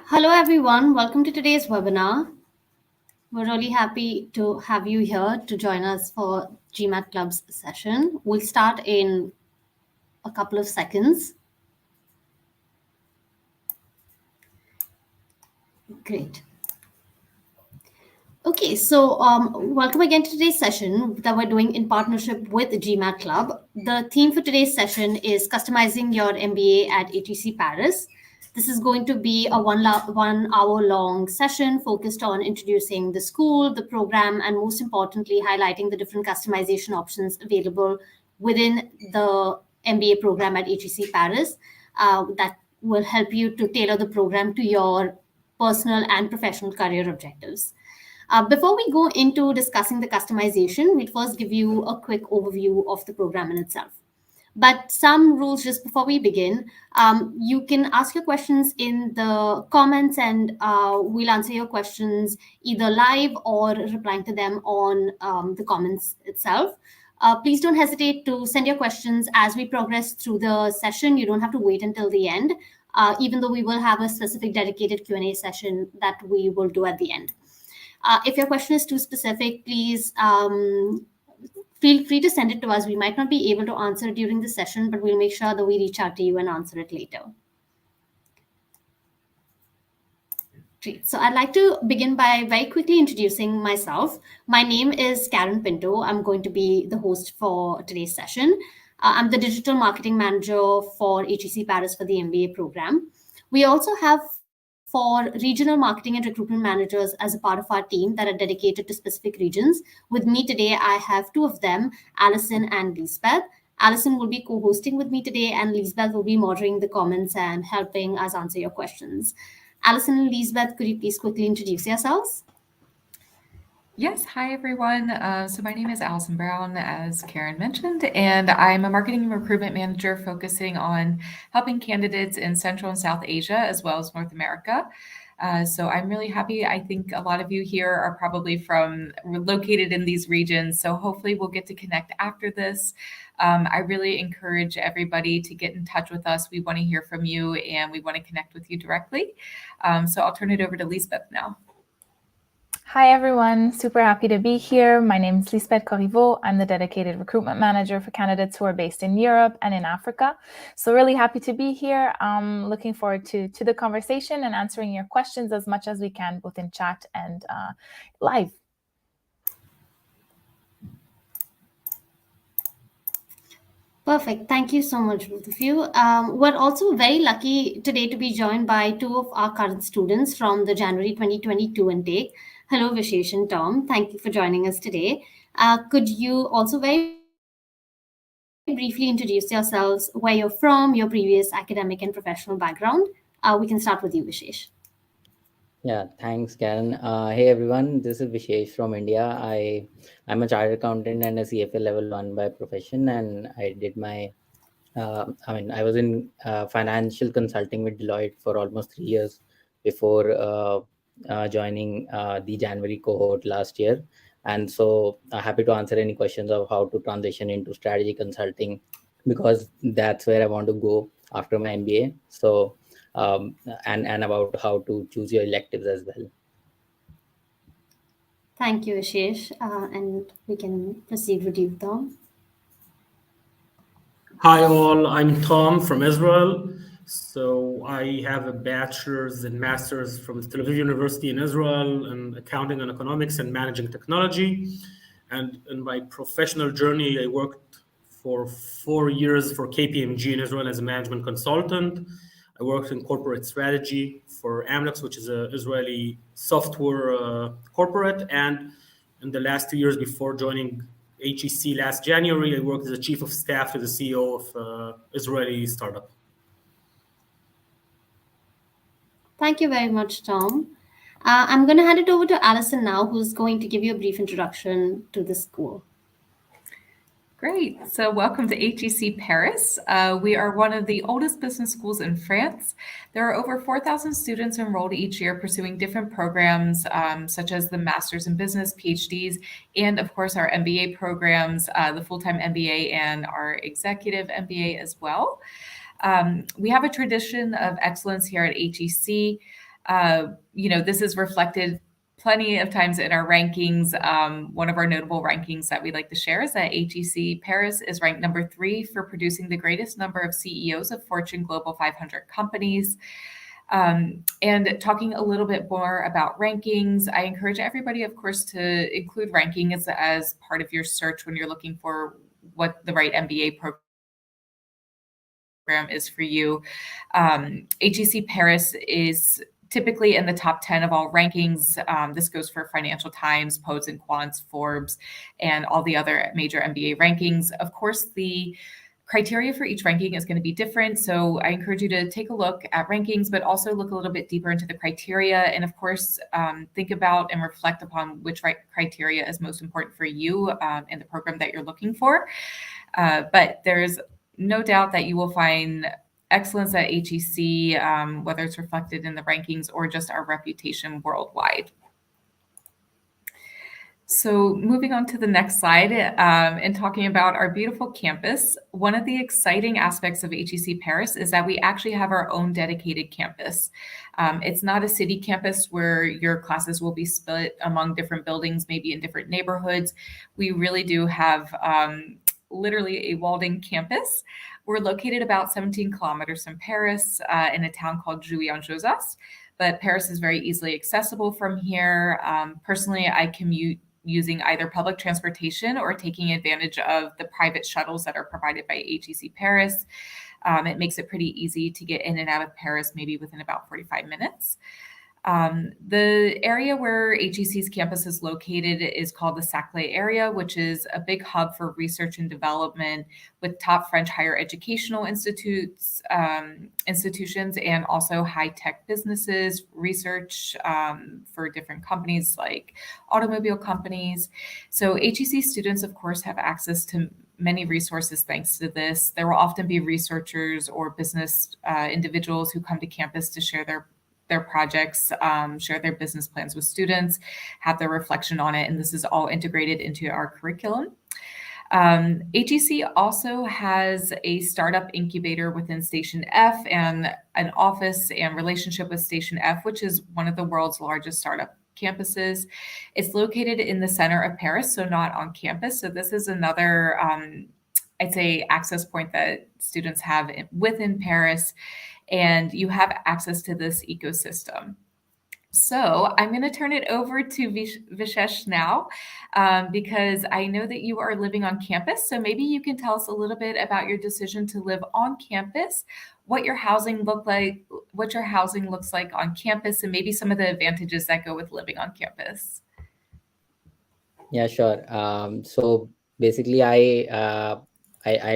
Hello everyone, welcome to today's webinar. We're really happy to have you here to join us for GMAT Club's session. We'll start in a couple of seconds. Great. Okay, so welcome again to today's session that we're doing in partnership with the GMAT Club. The theme for today's session is customizing your MBA at HEC Paris. This is going to be a 1 hour long session focused on introducing the school, the program, and most importantly, highlighting the different customization options available within the MBA program at HEC Paris that will help you to tailor the program to your personal and professional career objectives. Before we go into discussing the customization, we'll first give you a quick overview of the program in itself. But some rules just before we begin. You can ask your questions in the comments and we'll answer your questions either live or replying to them on the comments itself. Please don't hesitate to send your questions as we progress through the session. You don't have to wait until the end, even though we will have a specific dedicated Q&A session that we will do at the end. If your question is too specific, please feel free to send it to us. We might not be able to answer it during the session, but we'll make sure that we reach out to you and answer it later. Great. So I'd like to begin by very quickly introducing myself. My name is Karen Pinto. I'm going to be the host for today's session. I'm the digital marketing manager for HEC Paris for the MBA program. We also have 4 regional marketing and recruitment managers as a part of our team that are dedicated to specific regions. With me today, I have 2 of them, Alison and Lisbeth. Alison will be co-hosting with me today, and Lisbeth will be moderating the comments and helping us answer your questions. Alison and Lisbeth, could you please quickly introduce yourselves? Yes, hi everyone. So my name is Alison Brown, as Karen mentioned, and I'm a marketing and recruitment manager focusing on helping candidates in Central and South Asia as well as North America. So I'm really happy. I think a lot of you here are probably located in these regions. So hopefully we'll get to connect after this. I really encourage everybody to get in touch with us. We want to hear from you and we want to connect with you directly. So I'll turn it over to Lisbeth now. Hi, everyone. Super happy to be here. My name is Lisbeth Corriveau. I'm the dedicated recruitment manager for candidates who are based in Europe and in Africa. So really happy to be here. Looking forward to the conversation and answering your questions as much as we can, both in chat and live. Perfect. Thank you so much, both of you. We're also very lucky today to be joined by 2 of our current students from the January 2022 intake. Hello, Vishesh and Tom. Thank you for joining us today. Could you also very briefly introduce yourselves, where you're from, your previous academic and professional background? We can start with you, Vishesh. Yeah, thanks, Karen. Hey everyone, this is Vishesh from India. I'm a chartered accountant and a CFA level 1 by profession, and I did my I was in financial consulting with Deloitte for almost 3 years before joining the January cohort last year. And so happy to answer any questions of how to transition into strategy consulting, because that's where I want to go after my MBA. So and about how to choose your electives as well. Thank you, Vishesh. And we can proceed with you, Tom. Hi all, I'm Tom from Israel. So I have a bachelor's and master's from Tel Aviv University in Israel in accounting and economics and managing technology. And in my professional journey, I worked for 4 years for KPMG in Israel as a management consultant. I worked in corporate strategy for Amlex, which is an Israeli software corporate. And in the last 2 years before joining HEC last January, I worked as a chief of staff to the CEO of Israeli startup. Thank you very much, Tom. I'm going to hand it over to Alison now, who's going to give you a brief introduction to the school. Great. So welcome to HEC Paris. We are one of the oldest business schools in France. There are over 4,000 students enrolled each year pursuing different programs, such as the Masters in Business, PhDs, and of course our MBA programs, the full-time MBA and our executive MBA as well. We have a tradition of excellence here at HEC. This is reflected plenty of times in our rankings. One of our notable rankings that we like to share is that HEC Paris is ranked number 3 for producing the greatest number of CEOs of Fortune Global 500 companies. And talking a little bit more about rankings, I encourage everybody, of course, to include rankings as part of your search when you're looking for what the right MBA program is for you. HEC Paris is typically in the top 10 of all rankings. This goes for Financial Times, Poets and Quants, Forbes, and all the other major MBA rankings. Of course, the criteria for each ranking is going to be different. So I encourage you to take a look at rankings, but also look a little bit deeper into the criteria. And of course, think about and reflect upon which criteria is most important for you in the program that you're looking for. But there's no doubt that you will find excellence at HEC, whether it's reflected in the rankings or just our reputation worldwide. So moving on to the next slide and talking about our beautiful campus, one of the exciting aspects of HEC Paris is that we actually have our own dedicated campus. It's not a city campus where your classes will be split among different buildings, maybe in different neighborhoods. We really do have literally a walled-in campus. We're located about 17 kilometers from Paris in a town called Jouy-en-Josas, but Paris is very easily accessible from here. Personally, I commute using either public transportation or taking advantage of the private shuttles that are provided by HEC Paris. It makes it pretty easy to get in and out of Paris, maybe within about 45 minutes. The area where HEC's campus is located is called the Saclay area, which is a big hub for research and development with top French higher educational institutions and also high-tech businesses, research for different companies like automobile companies. So HEC students, of course, have access to many resources thanks to this. There will often be researchers or business individuals who come to campus to share their projects, share their business plans with students, have their reflection on it, and this is all integrated into our curriculum. HEC also has a startup incubator within Station F and an office and relationship with Station F, which is one of the world's largest startup campuses. It's located in the center of Paris, so not on campus. So this is another, I'd say, access point that students have within Paris, and you have access to this ecosystem. So I'm going to turn it over to Vishesh now, because I know that you are living on campus. So maybe you can tell us a little bit about your decision to live on campus, what your housing looks like on campus, and maybe some of the advantages that go with living on campus. Yeah, sure. So basically, I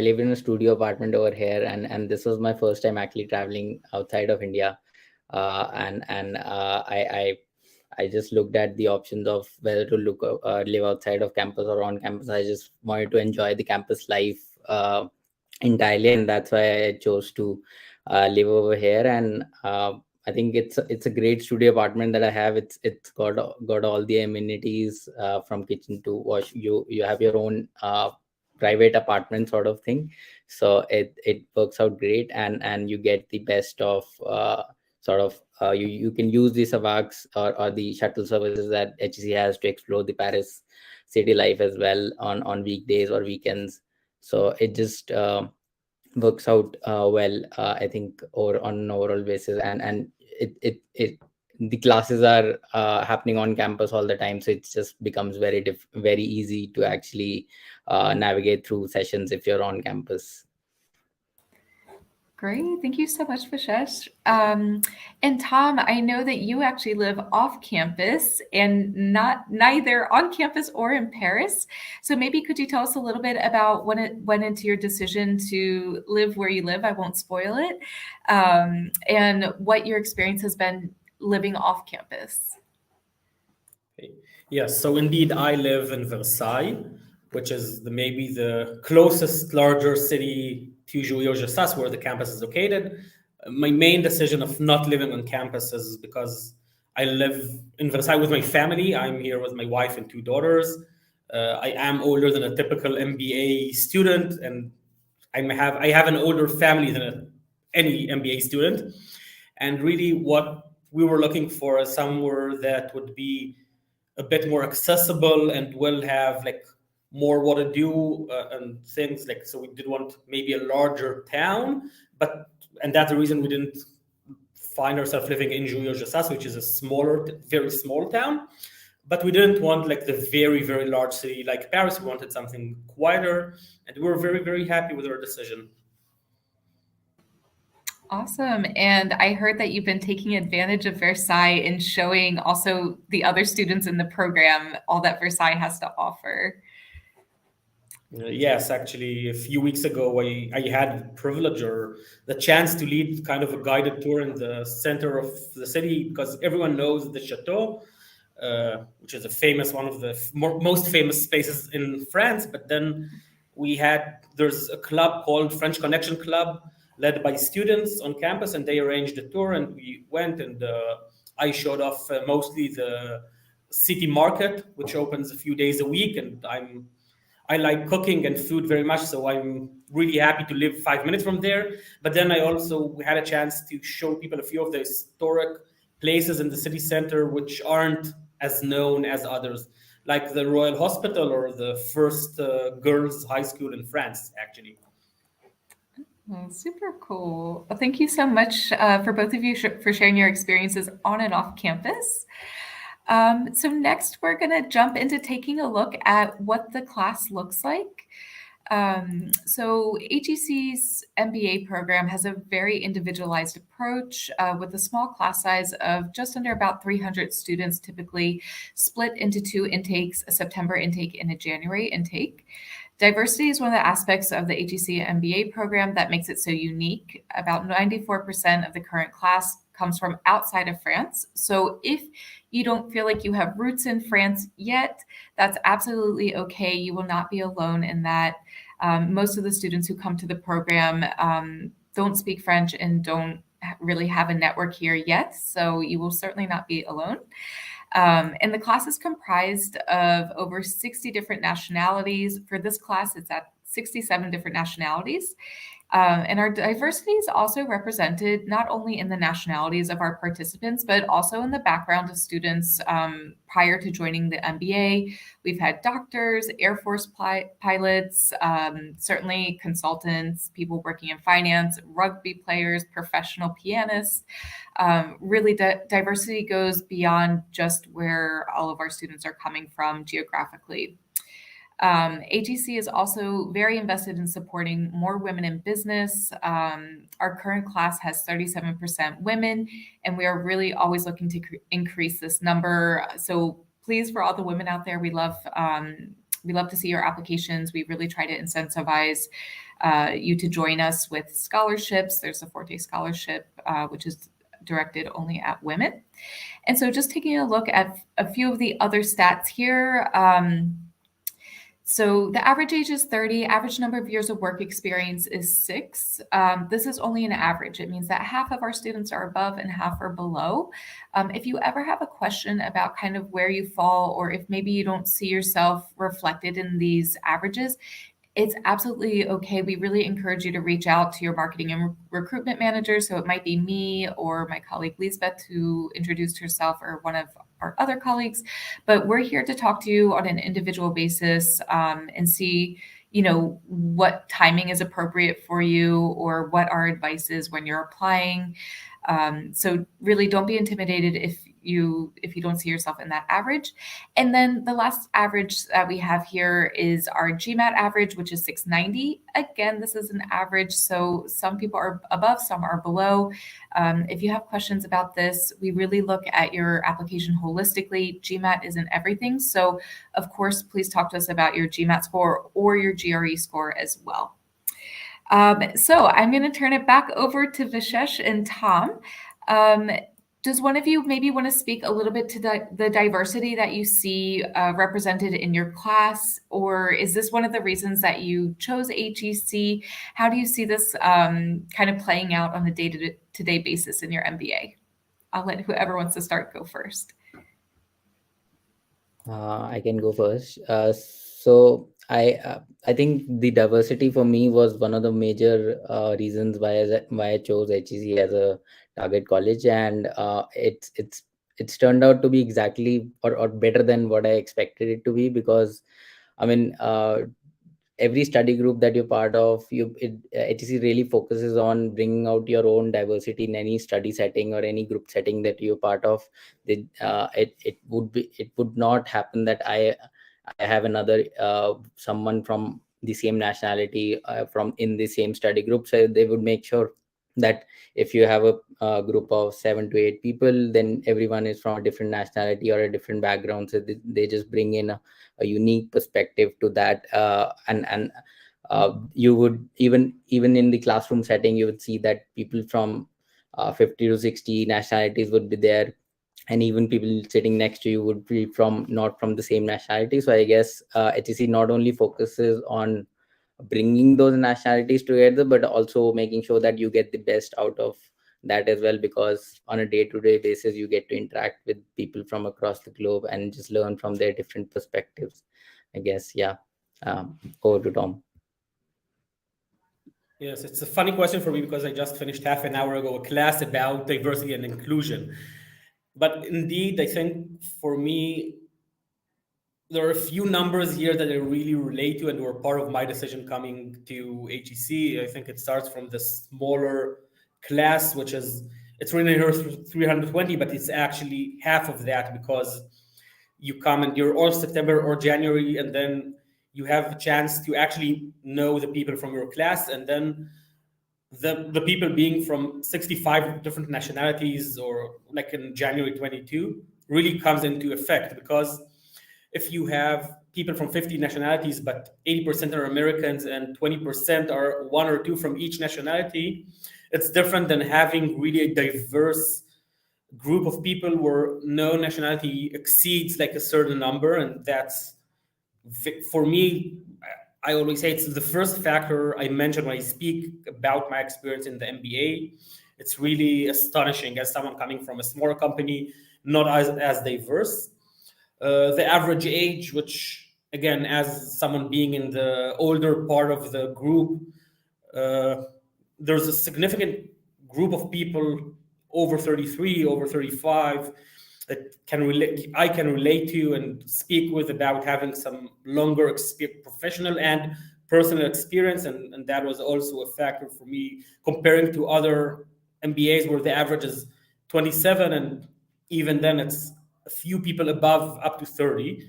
live in a studio apartment over here, and this was my first time actually traveling outside of India, I just looked at the options of whether to live outside of campus or on campus. I just wanted to enjoy the campus life entirely, and that's why I chose to live over here. And I think it's a great studio apartment that I have. It's got all the amenities from kitchen to wash. You have your own private apartment sort of thing, so it works out great, and you get the best of you can use the Savax or the shuttle services that HEC has to explore the Paris city life as well on weekdays or weekends. So it just works out well, I think, on an overall basis, and the classes are happening on campus all the time, so it just becomes very easy to actually navigate through sessions if you're on campus. Great. Thank you so much, Vishesh. And Tom, I know that you actually live off campus and neither on campus or in Paris. So maybe could you tell us a little bit about when it went into your decision to live where you live? I won't spoil it. And what your experience has been living off campus. Yes, so indeed, I live in Versailles. which is maybe the closest larger city to Jouy-Josas, where the campus is located. My main decision of not living on campus is because I live in Versailles with my family. I'm here with my wife and 2 daughters. I am older than a typical MBA student, and I have an older family than any MBA student. And really, what we were looking for is somewhere that would be a bit more accessible and will have like more what to do and things like. So we did want maybe a larger town, and that's the reason we didn't find ourselves living in Jouy-Josas, which is a smaller, very small town. But we didn't want like the very, very large city like Paris. We wanted something quieter, and we were very, very happy with our decision. Awesome. And I heard that you've been taking advantage of Versailles and showing also the other students in the program all that Versailles has to offer. Yes, actually, a few weeks ago, I had the privilege or the chance to lead kind of a guided tour in the center of the city, because everyone knows the Chateau, which is one of the most famous spaces in France. But then there's a club called French Connection Club, led by students on campus, and they arranged a tour, and we went, and I showed off mostly the city market, which opens a few days a week, and I like cooking and food very much, so I'm really happy to live 5 minutes from there. But then I also had a chance to show people a few of the historic places in the city center which aren't as known as others, like the Royal Hospital or the first girls' high school in France, actually. Oh, super cool. Well, thank you so much for both of you for sharing your experiences on and off campus. So next, we're going to jump into taking a look at what the class looks like. So HEC's MBA program has a very individualized approach with a small class size of just under about 300 students, typically split into 2 intakes, a September intake and a January intake. Diversity is one of the aspects of the HEC MBA program that makes it so unique. About 94% of the current class comes from outside of France. So if you don't feel like you have roots in France yet, that's absolutely okay. You will not be alone in that. Most of the students who come to the program don't speak French and don't really have a network here yet. So you will certainly not be alone. And the class is comprised of over 60 different nationalities. For this class, it's at 67 different nationalities. And our diversity is also represented not only in the nationalities of our participants, but also in the background of students prior to joining the MBA. We've had doctors, Air Force pilots, certainly consultants, people working in finance, rugby players, professional pianists. Really, diversity goes beyond just where all of our students are coming from geographically. HEC is also very invested in supporting more women in business. Our current class has 37% women, and we are really always looking to increase this number. So please, for all the women out there, we love to see your applications. We really try to incentivize you to join us with scholarships. There's a Forte scholarship, which is directed only at women. And so just taking a look at a few of the other stats here. So the average age is 30, average number of years of work experience is 6. This is only an average. It means that half of our students are above and half are below. If you ever have a question about kind of where you fall, or if maybe you don't see yourself reflected in these averages, it's absolutely okay. We really encourage you to reach out to your marketing and recruitment manager. So it might be me or my colleague Lisbeth, who introduced herself, or one of our other colleagues. But we're here to talk to you on an individual basis and see, what timing is appropriate for you, or what our advice is when you're applying. So really don't be intimidated if you don't see yourself in that average. And then the last average that we have here is our GMAT average, which is 690. Again, this is an average, so some people are above, some are below. If you have questions about this, we really look at your application holistically. GMAT isn't everything, so of course, please talk to us about your GMAT score or your GRE score as well. So I'm going to turn it back over to Vishesh and Tom. Does one of you maybe want to speak a little bit to the diversity that you see represented in your class, or is this one of the reasons that you chose HEC? How do you see this kind of playing out on a day-to-day basis in your MBA? I'll let whoever wants to start go first. I can go first. So I think the diversity for me was one of the major reasons why I chose HEC as a target college, and it's turned out to be exactly or better than what I expected it to be, because I mean, every study group that you're part of, HEC really focuses on bringing out your own diversity in any study setting or any group setting that you're part of. It would not happen that I have another someone from the same nationality from in the same study group. So they would make sure that if you have a group of 7 to 8 people, then everyone is from a different nationality or a different background. So they just bring in a unique perspective to that, and you would even in the classroom setting, you would see that people from 50 to 60 nationalities would be there, and even people sitting next to you would be not from the same nationality. So I guess HEC not only focuses on bringing those nationalities together, but also making sure that you get the best out of that as well, because on a day-to-day basis you get to interact with people from across the globe and just learn from their different perspectives, I guess. Yeah. Over to Tom. Yes, it's a funny question for me because I just finished half an hour ago a class about diversity and inclusion. But indeed, I think for me, there are a few numbers here that I really relate to and were part of my decision coming to HEC. I think it starts from the smaller class, which is, it's written here 320, but it's actually half of that, because you come and you're all September or January, and then you have a chance to actually know the people from your class, and then the people being from 65 different nationalities, or like in January 22, really comes into effect, because if you have people from 50 nationalities, but 80% are Americans and 20% are one or two from each nationality, it's different than having really a diverse group of people where no nationality exceeds like a certain number. And that's, for me, I always say it's the first factor I mention when I speak about my experience in the MBA. It's really astonishing as someone coming from a smaller company, not as diverse. The average age, which again, as someone being in the older part of the group, there's a significant group of people over 33, over 35 that I can relate to and speak with about having some longer professional and personal experience, and that was also a factor for me comparing to other MBAs where the average is 27, and even then it's a few people above up to 30.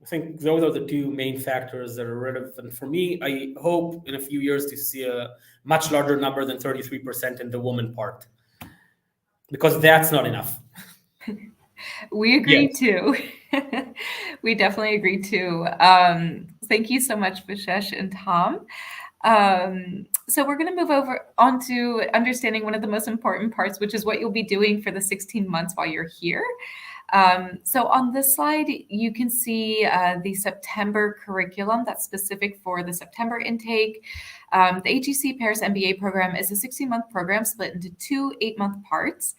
I think those are the two main factors that are relevant for me. I hope in a few years to see a much larger number than 33% in the woman part, because that's not enough. We agree Yes. too. We definitely agree too. Thank you so much, Vishesh and Tom. So we're going to move on to understanding one of the most important parts, which is what you'll be doing for the 16 months while you're here. So on this slide, you can see the September curriculum that's specific for the September intake. The HEC Paris MBA program is a 16-month program split into 2 8-month parts.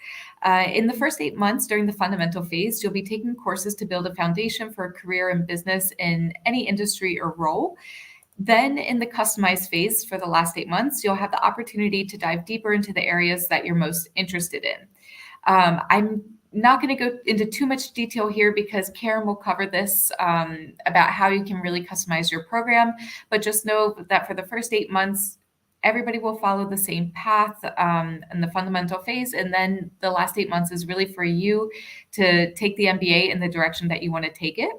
In the first 8 months during the fundamental phase, you'll be taking courses to build a foundation for a career in business in any industry or role. Then in the customized phase for the last 8 months, you'll have the opportunity to dive deeper into the areas that you're most interested in. I'm not going to go into too much detail here because Karen will cover this about how you can really customize your program, but just know that for the first 8 months, everybody will follow the same path in the fundamental phase. And then the last 8 months is really for you to take the MBA in the direction that you want to take it.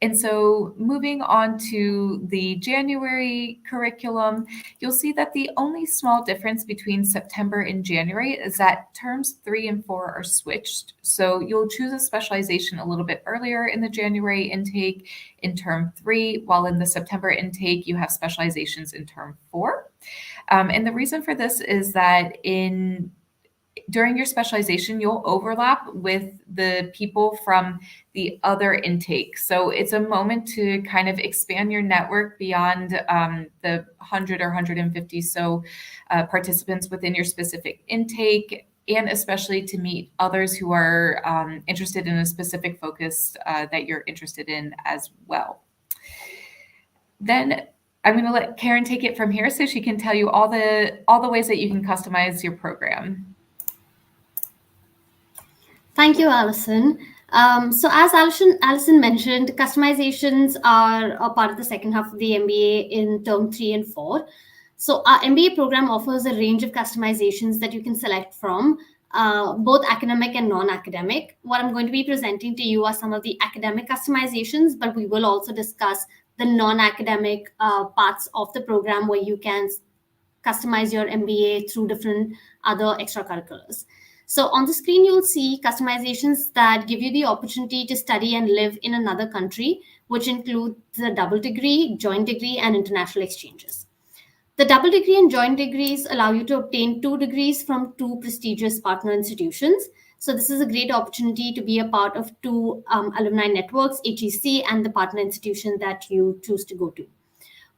And so moving on to the January curriculum, you'll see that the only small difference between September and January is that terms 3 and 4 are switched. So you'll choose a specialization a little bit earlier in the January intake in term 3, while in the September intake, you have specializations in term 4. And the reason for this is that during your specialization, you'll overlap with the people from the other intake. So it's a moment to kind of expand your network beyond the 100 or 150 participants within your specific intake, and especially to meet others who are interested in a specific focus that you're interested in as well. Then I'm going to let Karen take it from here so she can tell you all the ways that you can customize your program. Thank you, Alison. So as Alison mentioned, customizations are a part of the second half of the MBA in term 3 and 4. So our MBA program offers a range of customizations that you can select from, both academic and non-academic. What I'm going to be presenting to you are some of the academic customizations, but we will also discuss the non-academic parts of the program where you can customize your MBA through different other extracurriculars. So on the screen, you'll see customizations that give you the opportunity to study and live in another country, which include the double degree, joint degree, and international exchanges. The double degree and joint degrees allow you to obtain 2 degrees from 2 prestigious partner institutions. So this is a great opportunity to be a part of 2 alumni networks, HEC and the partner institution that you choose to go to.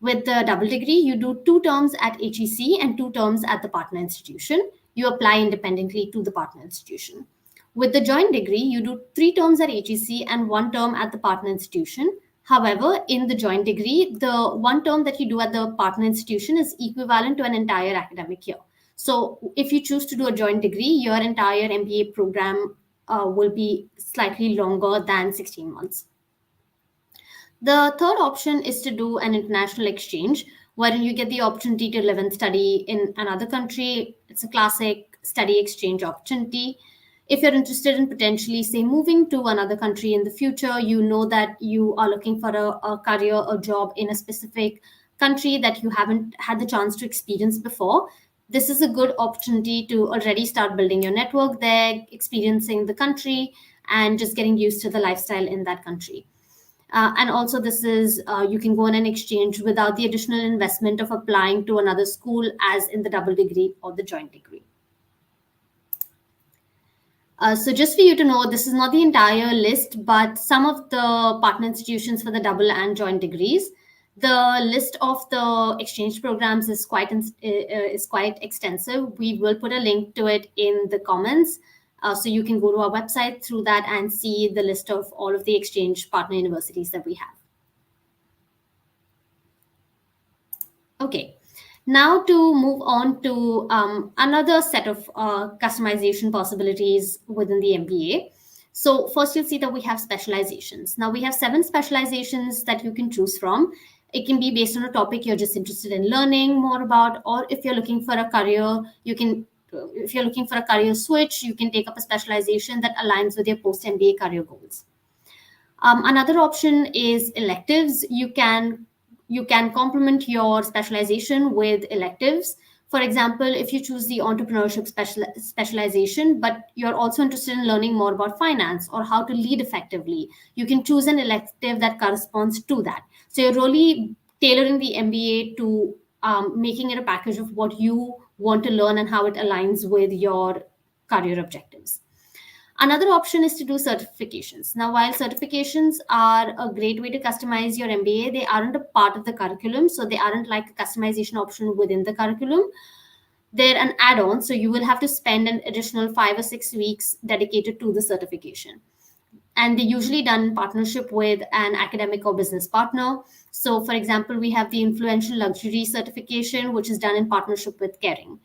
With the double degree, you do 2 terms at HEC and 2 terms at the partner institution. You apply independently to the partner institution. With the joint degree, you do 3 terms at HEC and 1 term at the partner institution. However, in the joint degree, the 1 term that you do at the partner institution is equivalent to an entire academic year. So if you choose to do a joint degree, your entire MBA program will be slightly longer than 16 months. The third option is to do an international exchange, wherein you get the opportunity to live and study in another country. It's a classic study exchange opportunity. If you're interested in potentially, say, moving to another country in the future, you know that you are looking for a career or job in a specific country that you haven't had the chance to experience before. This is a good opportunity to already start building your network there, experiencing the country, and just getting used to the lifestyle in that country. And also this is, you can go on an exchange without the additional investment of applying to another school as in the double degree or the joint degree. So just for you to know, this is not the entire list, but some of the partner institutions for the double and joint degrees. The list of the exchange programs is quite extensive. We will put a link to it in the comments. So you can go to our website through that and see the list of all of the exchange partner universities that we have. Okay, now to move on to another set of customization possibilities within the MBA. So first you'll see that we have specializations. Now we have 7 specializations that you can choose from. It can be based on a topic you're just interested in learning more about, or if you're looking for a career, if you're looking for a career switch, you can take up a specialization that aligns with your post-MBA career goals. Another option is electives. You can complement your specialization with electives. For example, if you choose the entrepreneurship specialization, but you're also interested in learning more about finance or how to lead effectively, you can choose an elective that corresponds to that. So you're really tailoring the MBA to making it a package of what you want to learn and how it aligns with your career objectives. Another option is to do certifications. Now, while certifications are a great way to customize your MBA, they aren't a part of the curriculum. So they aren't like a customization option within the curriculum. They're an add-on. So you will have to spend an additional 5 or 6 weeks dedicated to the certification. And they're usually done in partnership with an academic or business partner. So for example, we have the influential luxury certification, which is done in partnership with Kering.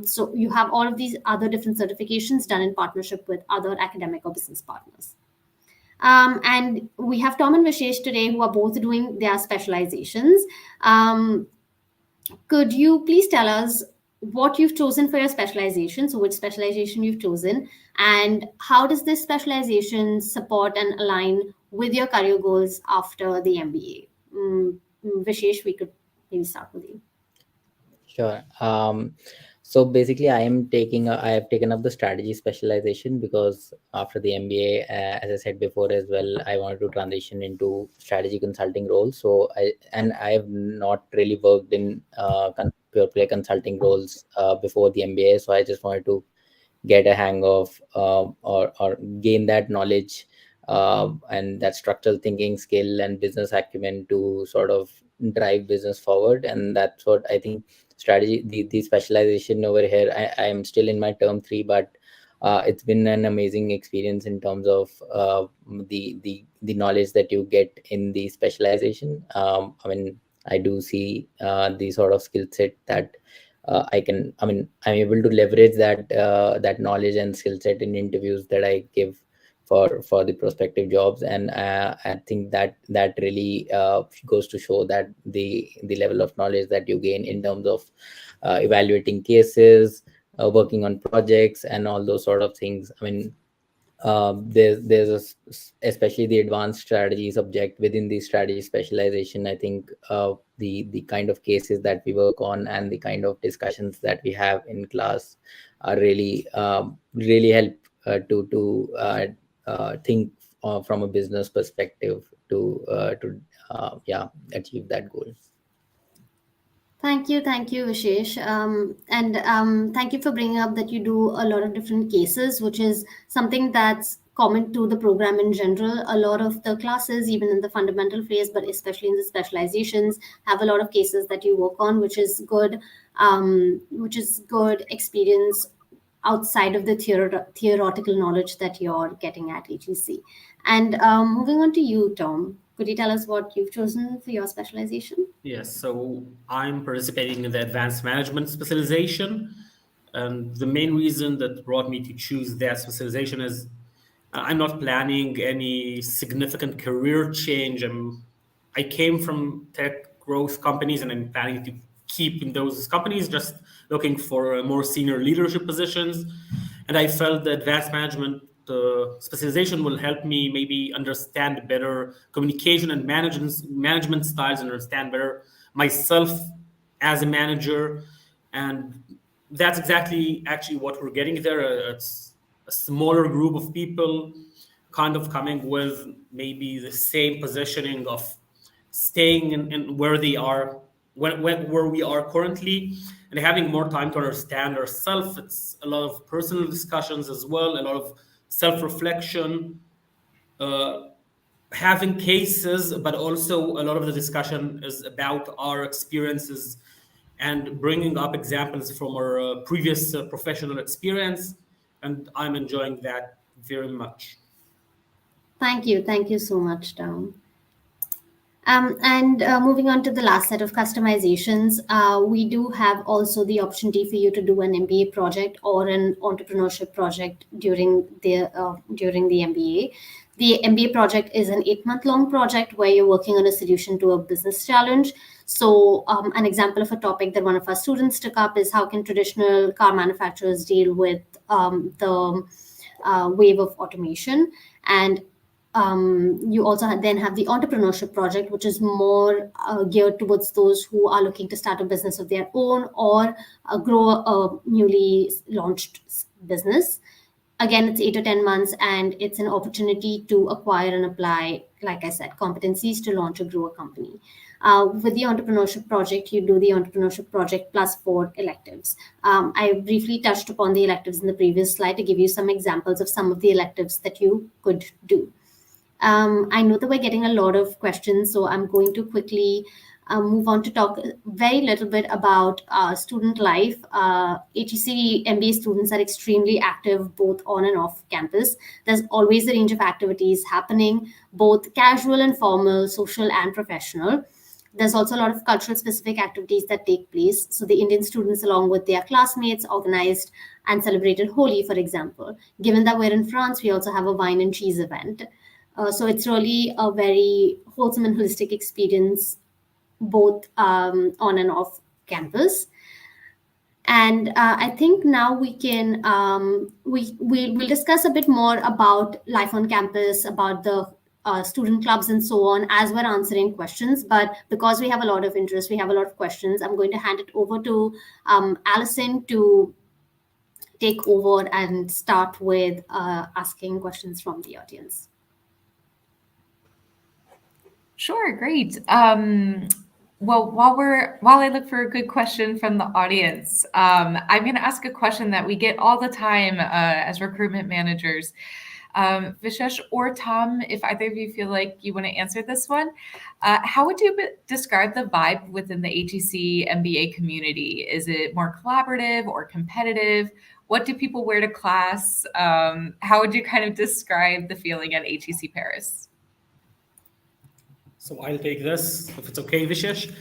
So you have all of these other different certifications done in partnership with other academic or business partners. And we have Tom and Vishesh today who are both doing their specializations. Could you please tell us what you've chosen for your specialization, so which specialization you've chosen, and how does this specialization support and align with your career goals after the MBA? Vishesh, we could maybe start with you. Sure. So basically, I have taken up the strategy specialization because after the MBA, as I said before as well, I wanted to transition into strategy consulting roles. So I have not really worked in pure play consulting roles before the MBA. So I just wanted to get a hang of or gain that knowledge and that structural thinking skill and business acumen to sort of drive business forward. And that's what I think strategy, the specialization over here. I am still in my term 3, but it's been an amazing experience in terms of the knowledge that you get in the specialization. I mean, I do see the sort of skill set that I'm able to leverage that knowledge and skill set in interviews that I give for the prospective jobs. And I think that really goes to show that the level of knowledge that you gain in terms of evaluating cases, working on projects, and all those sort of things. I mean, especially the advanced strategy subject within the strategy specialization. I think the kind of cases that we work on and the kind of discussions that we have in class are really really help to think from a business perspective to achieve that goal. Thank you, Vishesh. And thank you for bringing up that you do a lot of different cases, which is something that's common to the program in general. A lot of the classes, even in the fundamental phase, but especially in the specializations, have a lot of cases that you work on, which is good experience outside of the theoretical knowledge that you're getting at HEC. And moving on to you, Tom. Could you tell us what you've chosen for your specialization? Yes, so I'm participating in the advanced management specialization. And the main reason that brought me to choose that specialization is I'm not planning any significant career change. I came from tech growth companies and I'm planning to keep in those companies, just looking for more senior leadership positions. And I felt the advanced management specialization will help me maybe understand better communication and management styles, and understand better myself as a manager. And that's exactly actually what we're getting there. It's a smaller group of people kind of coming with maybe the same positioning of staying in where they are, where we are currently, and having more time to understand ourselves. It's a lot of personal discussions as well, a lot of self-reflection, having cases, but also a lot of the discussion is about our experiences and bringing up examples from our previous professional experience. And I'm enjoying that very much. Thank you so much, Tom. And moving on to the last set of customizations, we do have also the opportunity for you to do an MBA project or an entrepreneurship project during the MBA. The MBA project is an 8-month-long project where you're working on a solution to a business challenge. So an example of a topic that one of our students took up is how can traditional car manufacturers deal with the wave of automation. And you also then have the entrepreneurship project, which is more geared towards those who are looking to start a business of their own or grow a newly launched business. Again, it's 8 or 10 months, and it's an opportunity to acquire and apply, like I said, competencies to launch or grow a company. With the entrepreneurship project, you do the entrepreneurship project plus 4 electives. I briefly touched upon the electives in the previous slide to give you some examples of some of the electives that you could do. I know that we're getting a lot of questions, so I'm going to quickly move on to talk very little bit about student life. HEC MBA students are extremely active both on and off campus. There's always a range of activities happening, both casual and formal, social and professional. There's also a lot of cultural specific activities that take place. So the Indian students, along with their classmates, organized and celebrated Holi, for example. Given that we're in France, we also have a wine and cheese event. So it's really a very wholesome and holistic experience, both on and off campus. And I think now we can we'll discuss a bit more about life on campus, about the student clubs and so on as we're answering questions. But because we have a lot of interest, we have a lot of questions, I'm going to hand it over to Alison to take over and start with asking questions from the audience. Sure, great. Well, while I look for a good question from the audience, I'm going to ask a question that we get all the time as recruitment managers. Vishesh or Tom, if either of you feel like you want to answer this one, how would you describe the vibe within the HEC MBA community? Is it more collaborative or competitive? What do people wear to class? How would you kind of describe the feeling at HEC Paris? So I'll take this, if it's okay, Vishesh.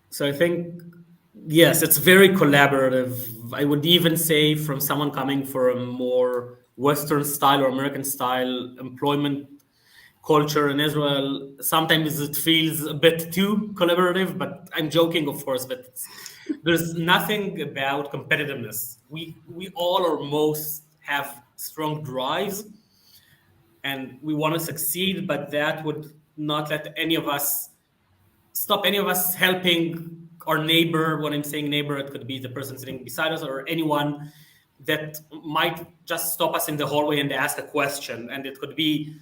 So I think, yes, it's very collaborative. I would even say from someone coming from a more Western style or American style employment culture in Israel, sometimes it feels a bit too collaborative, but I'm joking, of course, but there's nothing about competitiveness. We all or most have strong drives and we want to succeed, but that would not let any of us stop any of us helping our neighbor. When I'm saying neighbor, it could be the person sitting beside us or anyone that might just stop us in the hallway and ask a question. And it could be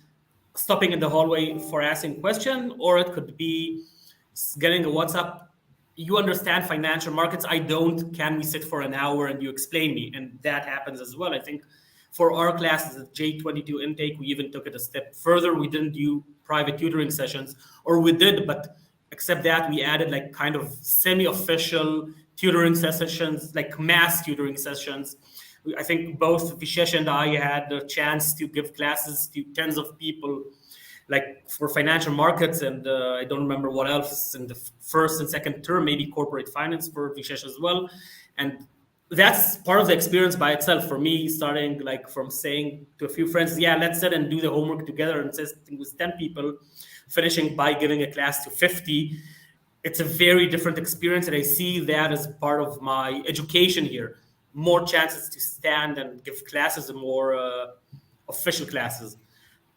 stopping in the hallway for asking a question, or it could be getting a WhatsApp. You understand financial markets. I don't. Can we sit for an hour and you explain me? And that happens as well. I think for our classes at J22 intake, we even took it a step further. We didn't do private tutoring sessions, or we did, but except that we added like kind of semi-official tutoring sessions, like mass tutoring sessions. I think both Vishesh and I had the chance to give classes to tens of people, like for financial markets, and I don't remember what else in the first and second term, maybe corporate finance for Vishesh as well. And that's part of the experience by itself for me, starting like from saying to a few friends, yeah, let's sit and do the homework together, and sitting with 10 people, finishing by giving a class to 50. It's a very different experience, and I see that as part of my education here. More chances to stand and give classes and more official classes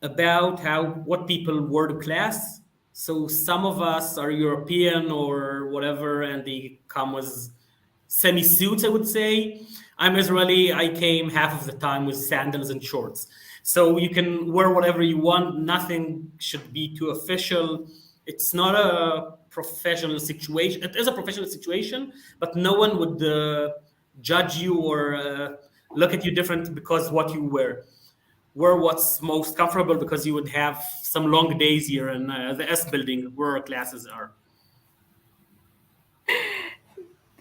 about what people were to class. So some of us are European or whatever, and they come with semi-suits, I would say. I'm Israeli. I came half of the time with sandals and shorts. So you can wear whatever you want. Nothing should be too official. It's not a professional situation. It is a professional situation, but no one would judge you or look at you different because what you wear. Wear what's most comfortable, because you would have some long days here in the S building where our classes are.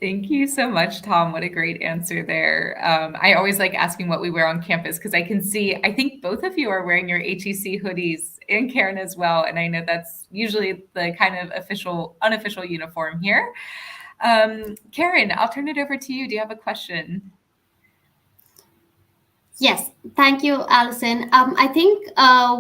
Thank you so much, Tom. What a great answer there. I always like asking what we wear on campus because I can see, I think both of you are wearing your HEC hoodies, and Karen as well. And I know that's usually the kind of unofficial uniform here. Karen, I'll turn it over to you. Do you have a question? Yes, thank you, Alison. I think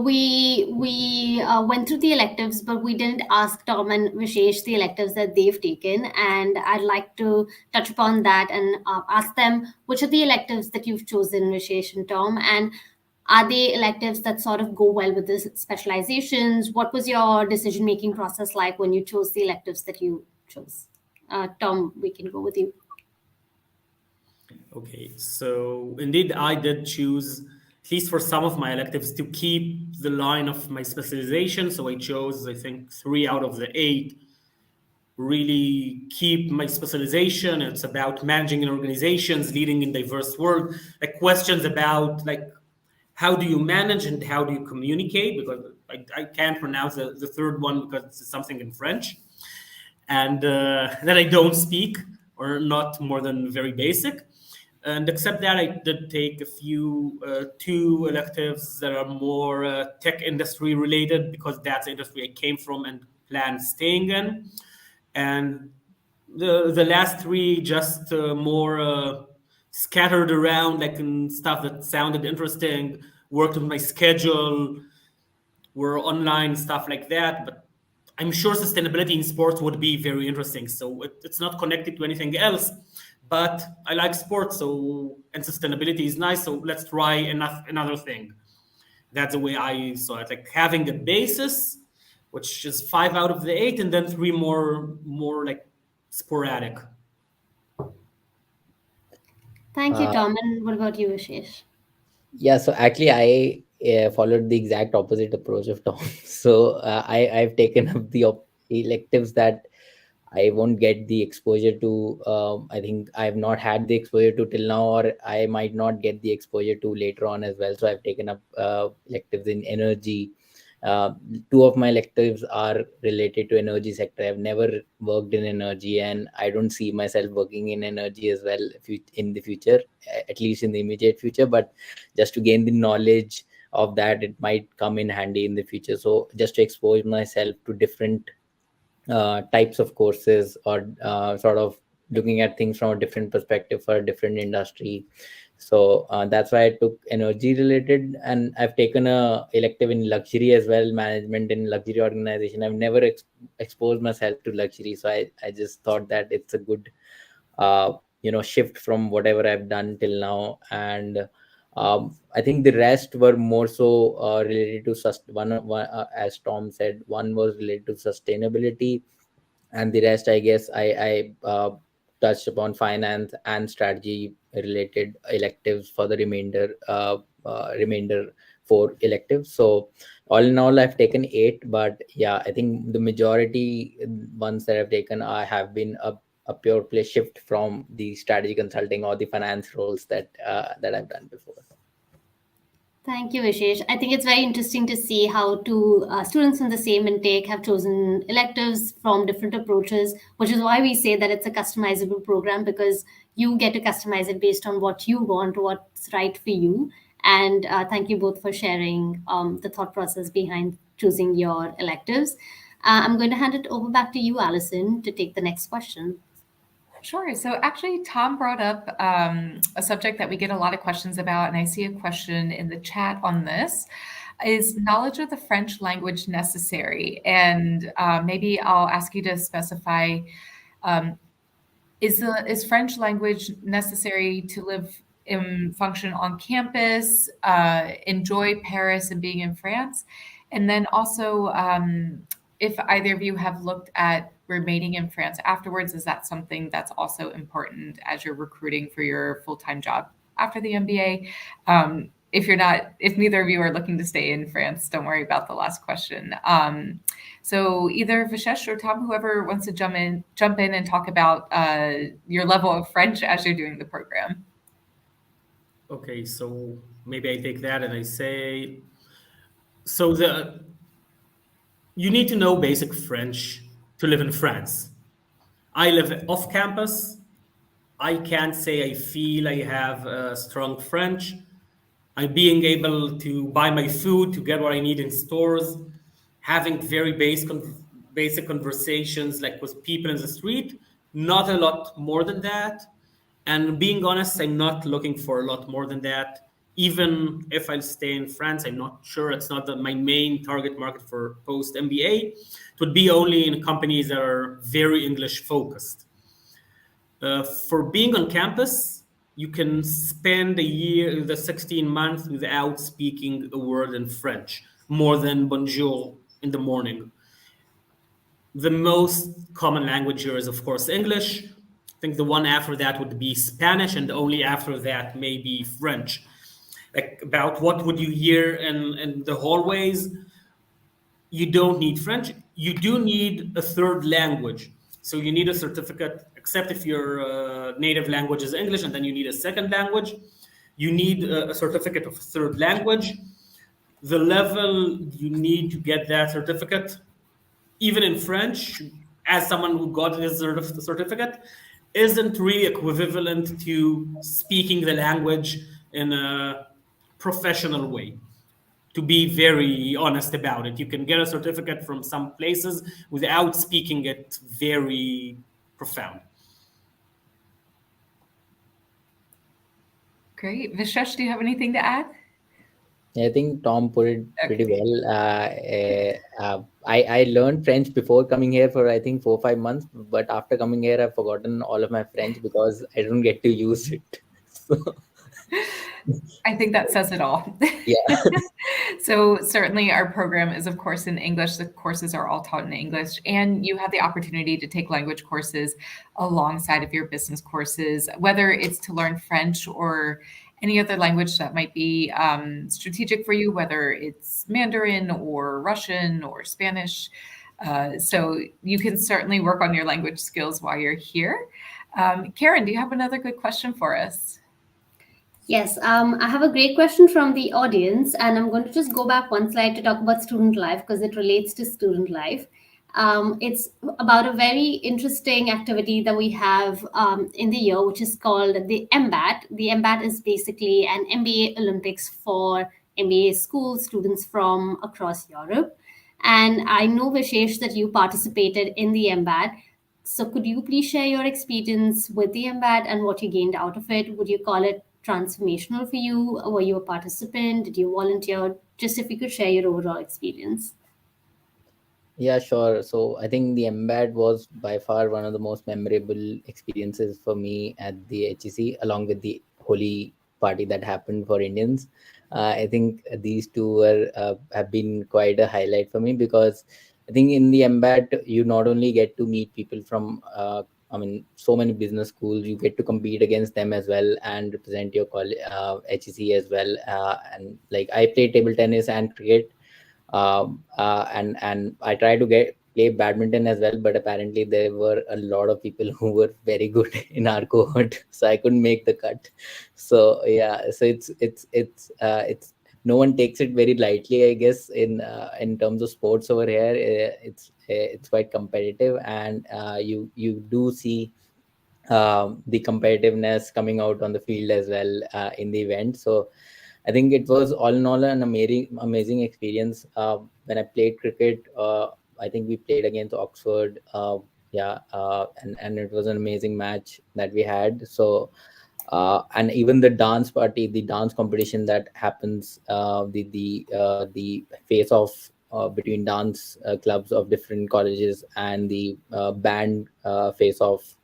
we went through the electives, but we didn't ask Tom and Vishesh the electives that they've taken, and I'd like to touch upon that and ask them which are the electives that you've chosen, Vishesh and Tom, and are they electives that sort of go well with the specializations? What was your decision-making process like when you chose the electives that you chose? Tom, we can go with you. Okay, so indeed, I did choose, at least for some of my electives, to keep the line of my specialization. So I chose, I think, 3 out of the 8 really keep my specialization. It's about managing in organizations, leading in diverse world, like questions about like how do you manage and how do you communicate, because I can't pronounce the third one because it's something in French, and that I don't speak, or not more than very basic. And except that, I did take a few 2 electives that are more tech industry related, because that's the industry I came from and plan staying in. And the last 3 just more scattered around, like in stuff that sounded interesting, worked with my schedule, were online, stuff like that. But I'm sure sustainability in sports would be very interesting. So it's not connected to anything else. But I like sports, so, and sustainability is nice. So let's try another thing. That's the way I saw it. Like having a basis, which is 5 out of the 8, and then 3 more like sporadic. Thank you, Tom. And what about you, Vishesh? Yeah, so actually I followed the exact opposite approach of Tom. So I've taken up the electives that I won't get the exposure to, I think I've not had the exposure to till now, or I might not get the exposure to later on as well. So I've taken up electives in energy. Two of my electives are related to energy sector. I've never worked in energy, and I don't see myself working in energy as well in the future, at least in the immediate future. But just to gain the knowledge of that, it might come in handy in the future. So just to expose myself to different types of courses, or sort of looking at things from a different perspective for a different industry. So that's why I took energy related, and I've taken a elective in luxury as well, management in luxury organization. I've never exposed myself to luxury, so I just thought that it's a good shift from whatever I've done till now. And I think the rest were more so related to one, as Tom said, one was related to sustainability, and the rest, I guess, I touched upon finance and strategy related electives for the remainder 4 electives. So all in all, I've taken 8, but yeah, I think the majority ones that I've taken have been a pure play shift from the strategy consulting or the finance roles that I've done before. Thank you, Vishesh. I think it's very interesting to see how two students in the same intake have chosen electives from different approaches, which is why we say that it's a customizable program, because you get to customize it based on what you want, what's right for you. And thank you both for sharing the thought process behind choosing your electives. I'm going to hand it over back to you, Alison, to take the next question. Sure. So actually, Tom brought up a subject that we get a lot of questions about, and I see a question in the chat on this. Is knowledge of the French language necessary? And maybe I'll ask you to specify, is French language necessary to live and function on campus, enjoy Paris and being in France? And then also, if either of you have looked at remaining in France afterwards, is that something that's also important as you're recruiting for your full-time job after the MBA? If neither of you are looking to stay in France, don't worry about the last question. So either Vishesh or Tom, whoever wants to jump in and talk about your level of French as you're doing the program. Okay, so maybe I take that and I say, you need to know basic French to live in France. I live off campus. I can't say I feel I have strong French. I'm being able to buy my food, to get what I need in stores, having very basic conversations like with people in the street, not a lot more than that. And being honest, I'm not looking for a lot more than that. Even if I'll stay in France, I'm not sure, it's not my main target market for post MBA. It would be only in companies that are very English focused. For being on campus, you can spend a year, the 16 months, without speaking a word in French, more than bonjour in the morning. The most common language here is, of course, English. I think the one after that would be Spanish, and only after that maybe French. Like, about what would you hear in the hallways? You don't need French. You do need a third language. So you need a certificate, except if your native language is English, and then you need a second language. You need a certificate of third language. The level you need to get that certificate, even in French, as someone who got his certificate, isn't really equivalent to speaking the language in a professional way. To be very honest about it, you can get a certificate from some places without speaking it very profound. Great. Vishesh, do you have anything to add? I think Tom put it pretty well. I learned French before coming here for, I think, 4 or 5 months, but after coming here, I've forgotten all of my French because I don't get to use it. I think that says it all. Yeah. So certainly our program is, of course, in English. The courses are all taught in English, and you have the opportunity to take language courses alongside of your business courses, whether it's to learn French or any other language that might be strategic for you, whether it's Mandarin or Russian or Spanish. So you can certainly work on your language skills while you're here. Karen, do you have another good question for us? Yes, I have a great question from the audience, and I'm going to just go back one slide to talk about student life because it relates to student life. It's about a very interesting activity that we have in the year, which is called the MBAT. The MBAT is basically an MBA Olympics for MBA school students from across Europe. And I know, Vishesh, that you participated in the MBAT. So could you please share your experience with the MBAT and what you gained out of it? Would you call it transformational for you? Were you a participant? Did you volunteer? Just if you could share your overall experience. Yeah, sure. So I think the MBAT was by far one of the most memorable experiences for me at the HEC, along with the Holi party that happened for Indians. I think these two have been quite a highlight for me because I think in the MBAT you not only get to meet people from so many business schools. You get to compete against them as well and represent your college, HEC as well. And like I played table tennis and cricket, and I try to play badminton as well, but apparently there were a lot of people who were very good in our cohort, so I couldn't make the cut. So yeah, so it's no one takes it very lightly, I guess, in terms of sports over here. It's quite competitive, and you do see the competitiveness coming out on the field as well in the event. So I think it was all in all an amazing experience. When I played cricket, I think we played against Oxford. And it was an amazing match that we had. So, and even the the dance competition that happens, the face off between dance clubs of different colleges and the band face off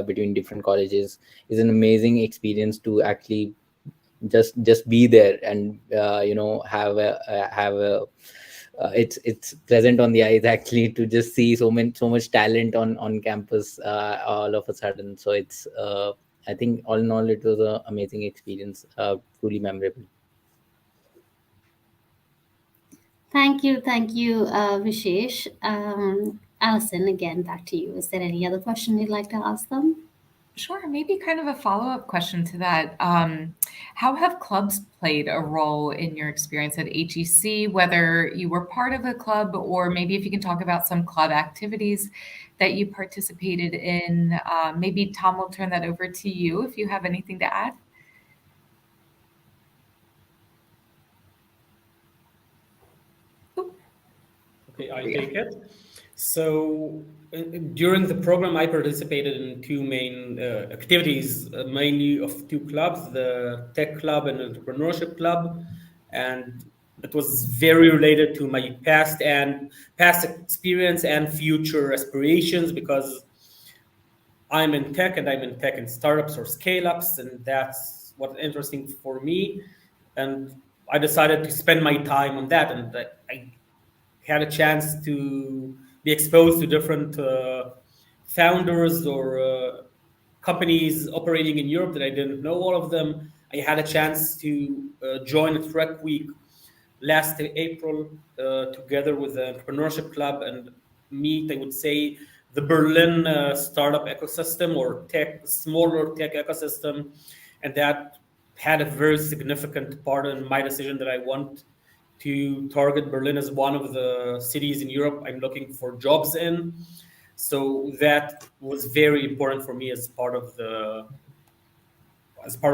between different colleges is an amazing experience to actually just be there and have a it's pleasant on the eyes actually to just see so much talent on campus all of a sudden. So it's I think all in all it was an amazing experience, truly memorable. Thank you, Vishesh. Alison, again, back to you. Is there any other question you'd like to ask them? Sure, maybe kind of a follow-up question to that. How have clubs played a role in your experience at HEC, whether you were part of a club or maybe if you can talk about some club activities that you participated in? Maybe Tom will turn that over to you if you have anything to add. Okay, I take it. So during the program, I participated in two main activities, mainly of two clubs, the tech club and entrepreneurship club. And it was very related to my past experience and future aspirations because I'm in tech and startups or scale-ups, and that's what's interesting for me. And I decided to spend my time on that, and I had a chance to be exposed to different founders or companies operating in Europe that I didn't know all of them. I had a chance to join a Trek Week last April together with the Entrepreneurship Club and meet, I would say, the Berlin startup ecosystem or smaller tech ecosystem. And that had a very significant part in my decision that I want to target Berlin as one of the cities in Europe I'm looking for jobs in. So that was very important for me as part of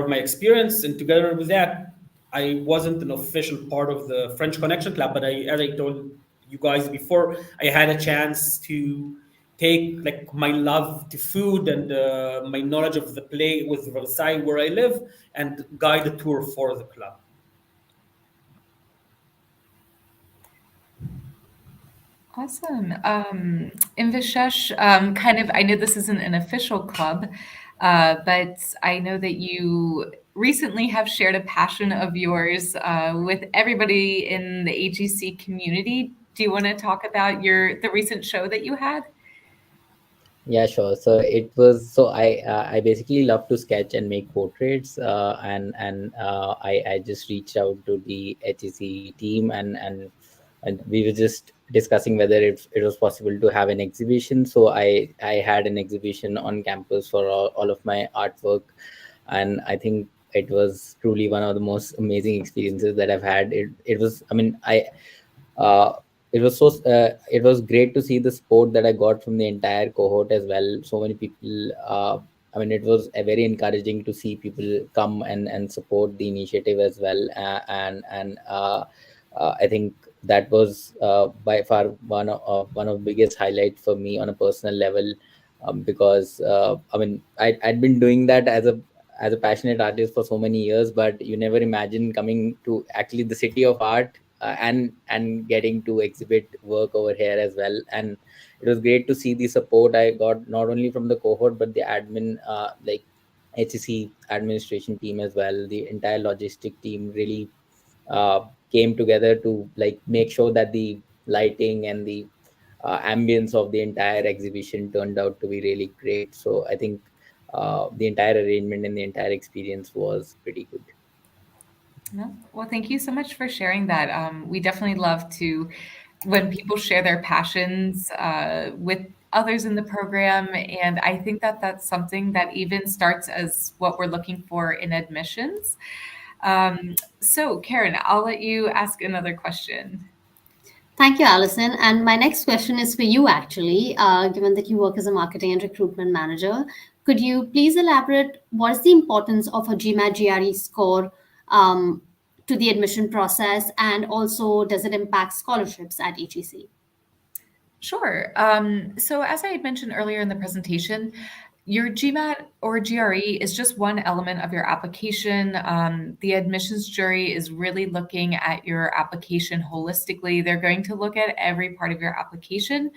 my experience. And together with that, I wasn't an official part of the French Connection Club, but as I told you guys before, I had a chance to take like my love to food and my knowledge of the play with Versailles where I live and guide a tour for the club. Awesome. And Vishesh, I know this isn't an official club, but I know that you recently have shared a passion of yours with everybody in the HEC community. Do you want to talk about the recent show that you had? Yeah, sure. So I basically love to sketch and make portraits, and I just reached out to the HEC team and we were just discussing whether it was possible to have an exhibition. So I had an exhibition on campus for all of my artwork, and I think it was truly one of the most amazing experiences that I've had. It was, I mean, uh, it was great to see the support that I got from the entire cohort as well. So many people. I mean, it was very encouraging to see people come and support the initiative as well, I think that was by far one of the biggest highlights for me on a personal level, because I mean, I'd been doing that as a passionate artist for so many years, but you never imagine coming to actually the city of art, and getting to exhibit work over here as well. And it was great to see the support I got, not only from the cohort but the admin, like HEC administration team as well. The entire logistic team really came together to like make sure that the lighting and the ambience of the entire exhibition turned out to be really great. So I think the entire arrangement and the entire experience was pretty good. No? Well, thank you so much for sharing that. We definitely love to when people share their passions with others in the program, and I think that that's something that even starts as what we're looking for in admissions. So, Karen, I'll let you ask another question. Thank you, Alison. And my next question is for you, actually, given that you work as a marketing and recruitment manager. Could you please elaborate what is the importance of a GMAT GRE score to the admission process, and also does it impact scholarships at HEC? Sure. So as I had mentioned earlier in the presentation, your GMAT or GRE is just one element of your application. The admissions jury is really looking at your application holistically. They're going to look at every part of your application.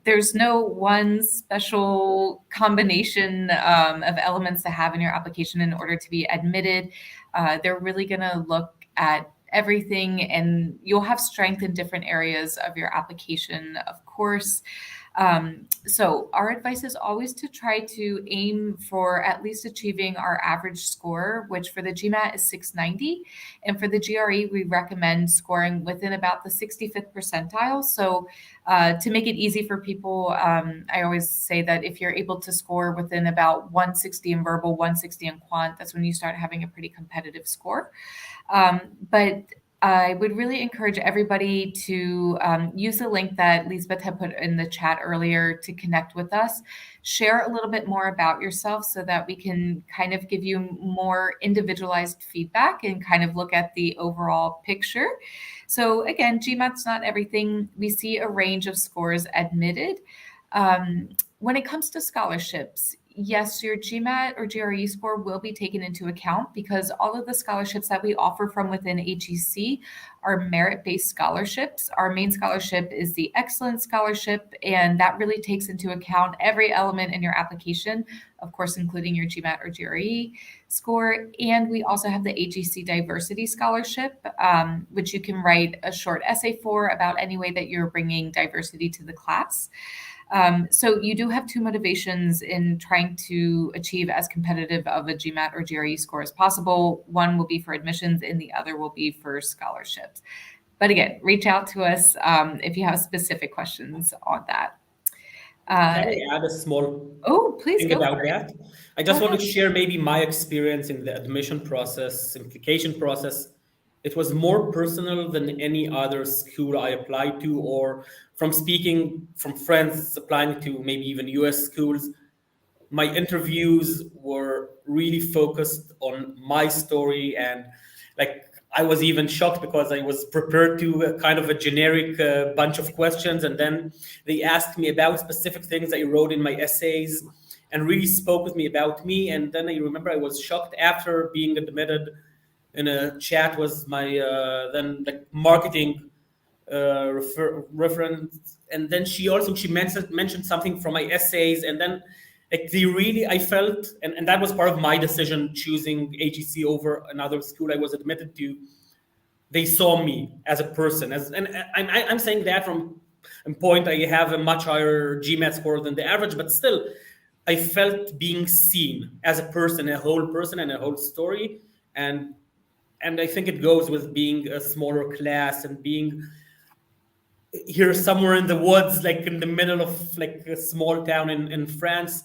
There's no one special combination of elements to have in your application in order to be admitted. They're really going to look at everything, and you'll have strength in different areas of your application, of course. So our advice is always to try to aim for at least achieving our average score, which for the GMAT is 690. And for the GRE, we recommend scoring within about the 65th percentile. So to make it easy for people, I always say that if you're able to score within about 160 in verbal, 160 in quant, that's when you start having a pretty competitive score. But I would really encourage everybody to use the link that Lisbeth had put in the chat earlier to connect with us. Share a little bit more about yourself so that we can kind of give you more individualized feedback and kind of look at the overall picture. So again, GMAT's not everything. We see a range of scores admitted. When it comes to scholarships, yes, your GMAT or GRE score will be taken into account because all of the scholarships that we offer from within HEC are merit-based scholarships. Our main scholarship is the Excellence Scholarship, and that really takes into account every element in your application, of course, including your GMAT or GRE score. And we also have the HEC Diversity Scholarship, which you can write a short essay for about any way that you're bringing diversity to the class. So you do have two motivations in trying to achieve as competitive of a GMAT or GRE score as possible. One will be for admissions and the other will be for scholarships. But again, reach out to us if you have specific questions on that. Can I add a small please thing go about that? I just Go want to share maybe my experience in the admission process, simplification process. It was more personal than any other school I applied to, or from speaking from friends applying to maybe even US schools. My interviews were really focused on my story, and like I was even shocked because I was prepared to kind of a generic bunch of questions, and then they asked me about specific things I wrote in my essays and really spoke with me about me. And then I remember I was shocked after being admitted in a chat was my then like marketing reference, and then she mentioned something from my essays, and then like they really I felt, and that was part of my decision choosing HEC over another school I was admitted to. They saw me as a person, and I'm saying that from a point I have a much higher GMAT score than the average, but still I felt being seen as a person, a whole person and a whole story. And I think it goes with being a smaller class and being here somewhere in the woods, like in the middle of like a small town in France.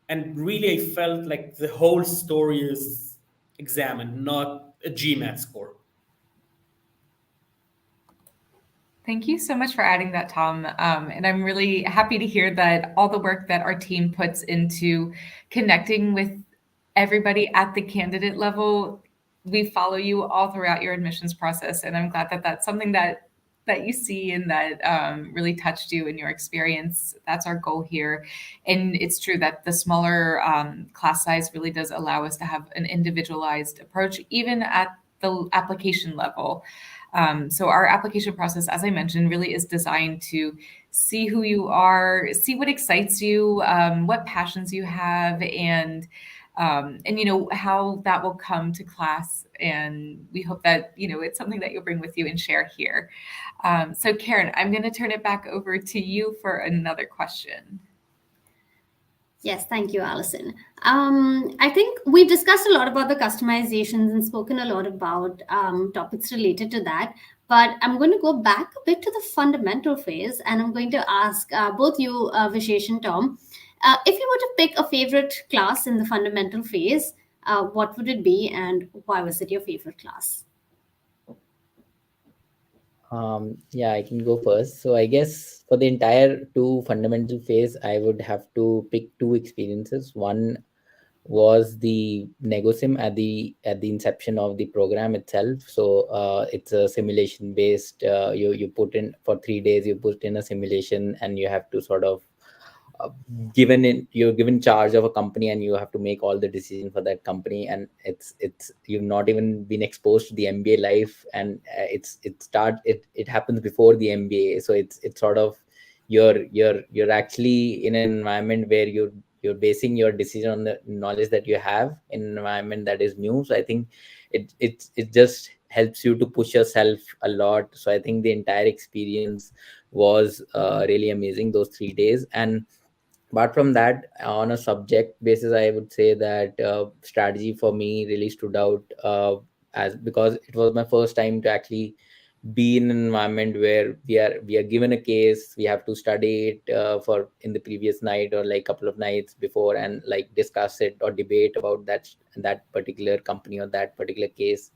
And really, I felt like the whole story is examined, not a GMAT score. Thank you so much for adding that, Tom. And I'm really happy to hear that all the work that our team puts into connecting with everybody at the candidate level, we follow you all throughout your admissions process. And I'm glad that that's something that you see and that really touched you in your experience. That's our goal here. And it's true that the smaller class size really does allow us to have an individualized approach, even at the application level. So our application process, as I mentioned, really is designed to see who you are, see what excites you, what passions you have, and how that will come to class. And we hope that, it's something that you'll bring with you and share here. So Karen, I'm going to turn it back over to you for another question. Yes, thank you, Allison. I think we've discussed a lot about the customizations and spoken a lot about topics related to that. But I'm going to go back a bit to the fundamental phase, and I'm going to ask both you, Vishesh and Tom, if you were to pick a favorite class in the fundamental phase, what would it be, and why was it your favorite class? Yeah, I can go first. So I guess for the entire 2 fundamental phase, I would have to pick 2 experiences. One was the NegoSim at the inception of the program itself. So it's a simulation based. You put in for 3 days. You put in a simulation, and you have to sort of you're given charge of a company, and you have to make all the decisions for that company. And it's you've not even been exposed to the MBA life, and it happens before the MBA. So it's sort of you're actually in an environment where you're basing your decision on the knowledge that you have in an environment that is new. So I think it just helps you to push yourself a lot. So I think the entire experience was really amazing, those 3 days. And apart from that, on a subject basis, I would say that strategy for me really stood out, as because it was my first time to actually be in an environment where we are given a case, we have to study it for in the previous night or like couple of nights before, and like discuss it or debate about that particular company or that particular case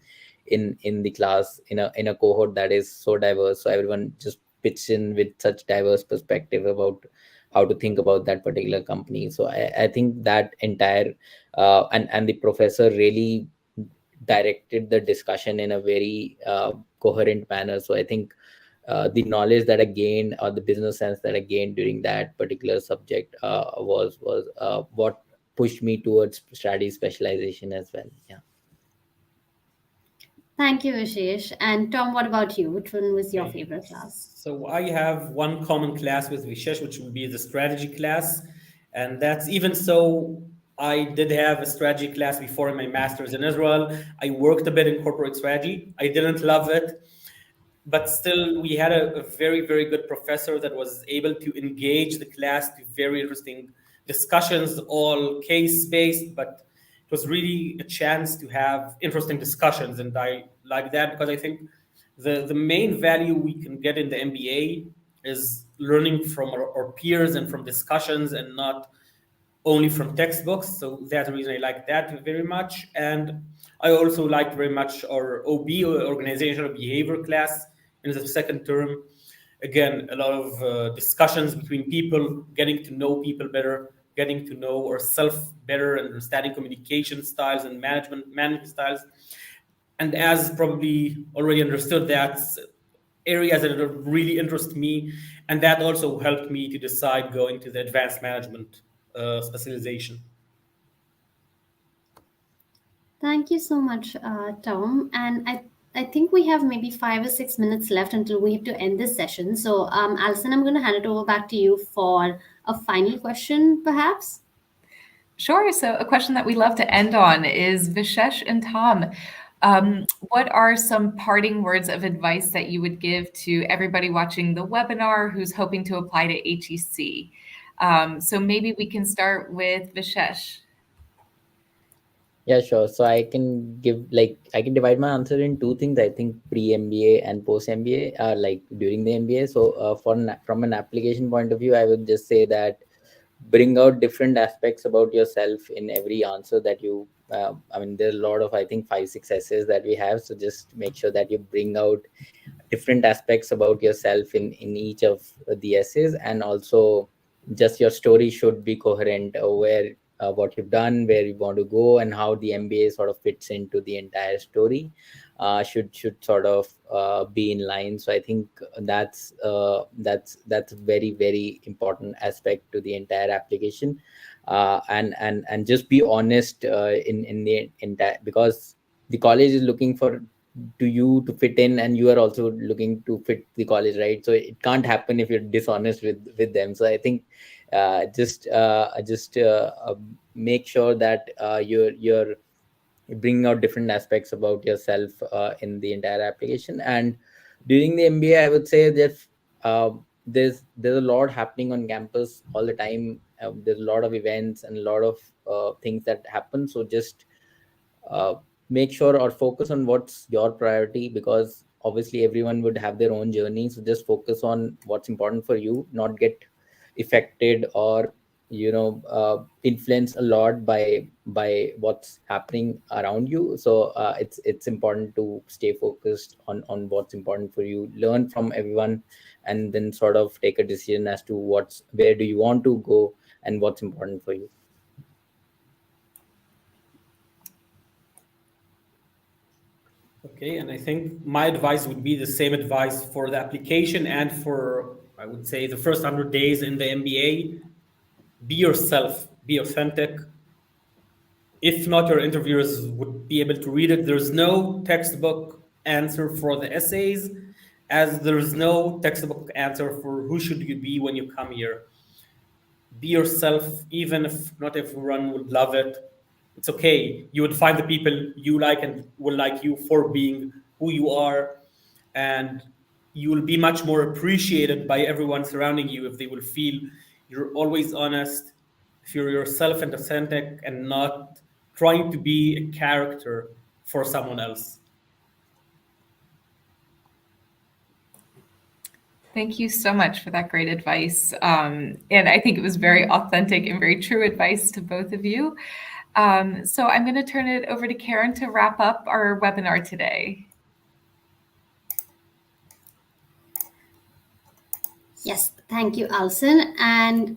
in the class, in a cohort that is so diverse. So everyone just pitched in with such diverse perspective about how to think about that particular company. So I think that entire and the professor really directed the discussion in a very coherent manner. So I think the knowledge that I gained, or the business sense that I gained during that particular subject was what pushed me towards strategy specialization as well. Yeah. Thank you, Vishesh. And Tom, what about you? Which one was your favorite class? So I have one common class with Vishesh, which would be the strategy class. And that's even so, I did have a strategy class before in my master's in Israel. I worked a bit in corporate strategy. I didn't love it, but still we had a very, very good professor that was able to engage the class to very interesting discussions, all case-based, but it was really a chance to have interesting discussions. And I like that because I think the main value we can get in the MBA is learning from our peers and from discussions, and not only from textbooks. So that's the reason I like that very much. And I also liked very much our OB, or organizational behavior class, in the second term. Again, a lot of discussions between people, getting to know people better, getting to know ourselves better, understanding communication styles and management styles. And as probably already understood, that's areas that really interest me. And that also helped me to decide going to the advanced management specialization. Thank you so much, Tom. And I think we have maybe 5 or 6 minutes left until we have to end this session. So, Alison, I'm going to hand it over back to you for a final question, perhaps. Sure. So a question that we love to end on is, Vishesh and Tom, what are some parting words of advice that you would give to everybody watching the webinar who's hoping to apply to HEC? So maybe we can start with Vishesh. Yeah, sure. So I can divide my answer in two things. I think pre-MBA and post-MBA, like during the MBA. So from an application point of view, I would just say that bring out different aspects about yourself in every answer that you. I mean, there's a lot of, I think, 5, 6 essays that we have. So just make sure that you bring out different aspects about yourself in each of the essays, and also just your story should be coherent, where what you've done, where you want to go, and how the MBA sort of fits into the entire story should sort of be in line. So I think that's very, very important aspect to the entire application. And just be honest in the entire, because the college is looking for to you to fit in, and you are also looking to fit the college, right? So it can't happen if you're dishonest with them. So I think just make sure that you're bringing out different aspects about yourself in the entire application. And during the MBA, I would say that uh, there's a lot happening on campus all the time. There's a lot of events and a lot of things that happen. So just uh, make sure or focus on what's your priority, because obviously everyone would have their own journey. So just focus on what's important for you, not get affected or influenced a lot by what's happening around you. So it's important to stay focused on what's important for you, learn from everyone, and then sort of take a decision as to where do you want to go and what's important for you. Okay, and I think my advice would be the same advice for the application and for, I would say, the first 100 days in the MBA. Be yourself, be authentic. If not, your interviewers would be able to read it. There's no textbook answer for the essays, as there's no textbook answer for who should you be when you come here. Be yourself, even if not everyone would love it. It's okay. You would find the people you like and will like you for being who you are. And you will be much more appreciated by everyone surrounding you if they will feel you're always honest, if you're yourself and authentic and not trying to be a character for someone else. Thank you so much for that great advice. And I think it was very authentic and very true advice to both of you. So I'm going to turn it over to Karen to wrap up our webinar today. Yes, thank you, Alison. And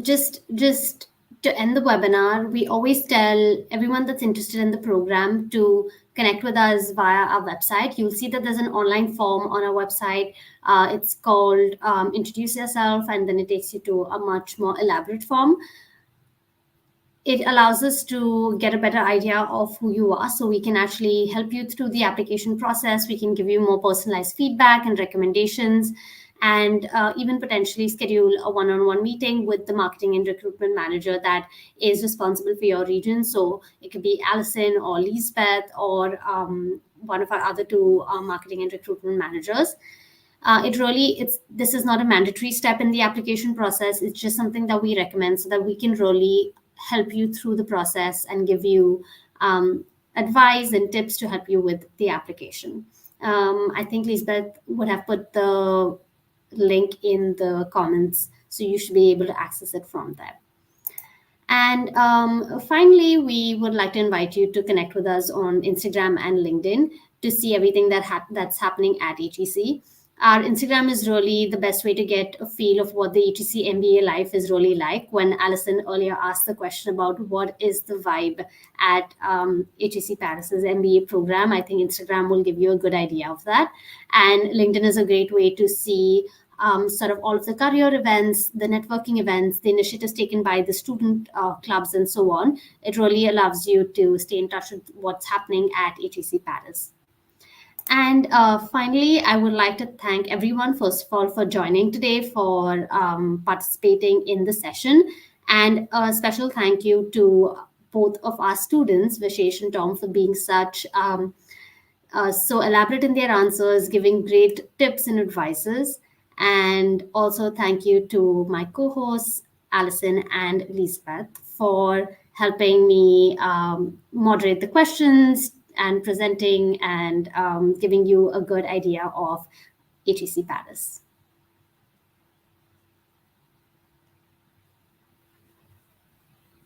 just to end the webinar, we always tell everyone that's interested in the program to connect with us via our website. You'll see that there's an online form on our website. It's called Introduce Yourself, and then it takes you to a much more elaborate form. It allows us to get a better idea of who you are, so we can actually help you through the application process. We can give you more personalized feedback and recommendations, and even potentially schedule a one-on-one meeting with the marketing and recruitment manager that is responsible for your region. So it could be Alison or Lisbeth or one of our other two marketing and recruitment managers. This is not a mandatory step in the application process. It's just something that we recommend so that we can really help you through the process and give you advice and tips to help you with the application. I think Lisbeth would have put the link in the comments, so you should be able to access it from there. And finally, we would like to invite you to connect with us on Instagram and LinkedIn to see everything that's happening at HEC. Our Instagram is really the best way to get a feel of what the HEC MBA life is really like. When Alison earlier asked the question about what is the vibe at HEC Paris's MBA program, I think Instagram will give you a good idea of that. And LinkedIn is a great way to see sort of all of the career events, the networking events, the initiatives taken by the student clubs, and so on. It really allows you to stay in touch with what's happening at HEC Paris. And finally, I would like to thank everyone, first of all, for joining today, for participating in the session. And a special thank you to both of our students, Vishesh and Tom, for being so elaborate in their answers, giving great tips and advices. And also thank you to my co-hosts, Alison and Lisbeth, for helping me moderate the questions and presenting and giving you a good idea of HEC Paris.